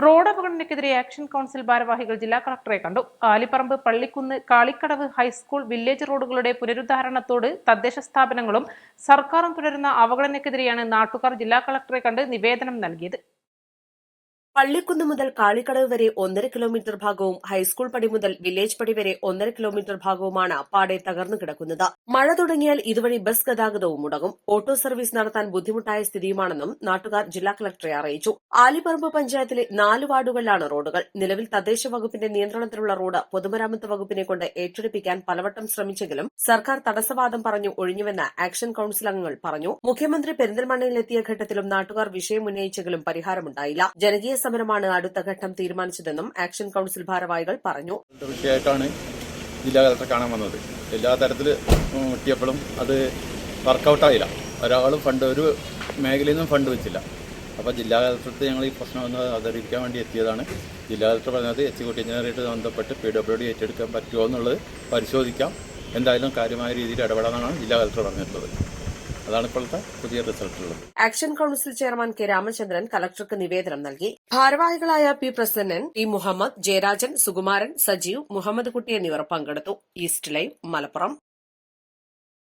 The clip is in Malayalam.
റോഡ് അപകടത്തിനെതിരെ ആക്ഷൻ കൗൺസിൽ ഭാരവാഹികൾ ജില്ലാ കളക്ടറെ കണ്ടു. ആലിപ്പറമ്പ്, പള്ളിക്കുന്ന്, കാളിക്കടവ് ഹൈസ്കൂൾ, വില്ലേജ് റോഡുകളുടെ പുനരുദ്ധാരണത്തോട് തദ്ദേശ സ്ഥാപനങ്ങളും സർക്കാരും തുടരുന്ന അവഗണനയ്ക്കെതിരെയാണ് നാട്ടുകാർ ജില്ലാ കളക്ടറെ കണ്ട് നിവേദനം നൽകിയത്. പള്ളിക്കുന്ന് മുതൽ കാളിക്കടവ് വരെ 1.5 കിലോമീറ്റർ ഭാഗവും ഹൈസ്കൂൾ പടി മുതൽ വില്ലേജ് പടി വരെ 1.5 കിലോമീറ്റർ ഭാഗവുമാണ് പാടെ തകർന്നു കിടക്കുന്നത്. മഴ തുടങ്ങിയാൽ ഇതുവഴി ബസ് ഗതാഗതവും മുടങ്ങും. ഓട്ടോ സർവീസ് നടത്താൻ ബുദ്ധിമുട്ടായ സ്ഥിതിയുമാണെന്നും നാട്ടുകാർ ജില്ലാ കളക്ടറെ അറിയിച്ചു. ആലിപ്പറമ്പ് പഞ്ചായത്തിലെ 4 വാർഡുകളിലാണ് റോഡുകൾ. നിലവിൽ തദ്ദേശ വകുപ്പിന്റെ നിയന്ത്രണത്തിലുള്ള റോഡ് പൊതുമരാമത്ത് വകുപ്പിനെ കൊണ്ട് ഏറ്റെടുപ്പിക്കാൻ പലവട്ടം ശ്രമിച്ചെങ്കിലും സർക്കാർ തടസ്സവാദം പറഞ്ഞു ഒഴിഞ്ഞുവെന്ന് ആക്ഷൻ കൌൺസിൽ അംഗങ്ങൾ പറഞ്ഞു. മുഖ്യമന്ത്രി പെരിന്തൽമണ്ണയിലെത്തിയ ഘട്ടത്തിലും നാട്ടുകാർ വിഷയം ഉന്നയിച്ചെങ്കിലും പരിഹാരമുണ്ടായില്ല. ജനകീയ സമരമാണ് അടുത്ത ഘട്ടം തീരുമാനിച്ചതെന്നും ആക്ഷൻ കൌൺസിൽ ഭാരവാഹികൾ പറഞ്ഞു. വിഷയമായിട്ടാണ് ജില്ലാ കളക്ടറെ കാണാൻ വന്നത്. എല്ലാ തരത്തിൽ മുട്ടിയപ്പോഴും അത് വർക്കൗട്ടായില്ല. ഒരാളും ഒരു മേഖലയിൽ നിന്നും ഫണ്ട് വെച്ചില്ല. അപ്പോൾ ജില്ലാ കളക്ടർക്ക് ഞങ്ങൾ ഈ പ്രശ്നം ഒന്ന് അവതരിപ്പിക്കാൻ വേണ്ടി എത്തിയതാണ്. ജില്ലാ കളക്ടർ പറഞ്ഞത് എക്സിക്യൂട്ടീവ് എഞ്ചിനീയറായിട്ട് ബന്ധപ്പെട്ട് PWD ഏറ്റെടുക്കാൻ പറ്റുമോ എന്നുള്ളത് പരിശോധിക്കാം. എന്തായാലും കാര്യമായ രീതിയിൽ ഇടപെടാനാണ് ജില്ലാ കളക്ടർ പറഞ്ഞിട്ടുള്ളത്. അതാണ് ഇപ്പോഴത്തെ പുതിയ റിസൾട്ടുള്ളത്. Action council chairman K Ramachandran കളക്ടർക്ക് നിവേദനം നൽകി. ഭാരവാഹികളായ പി പ്രസന്നൻ, ടി മുഹമ്മദ്, ജയരാജൻ, സുകുമാരൻ, സജീവ്, മുഹമ്മദ് കുട്ടി എന്നിവർ പങ്കെടുത്തു. East Live, Malappuram.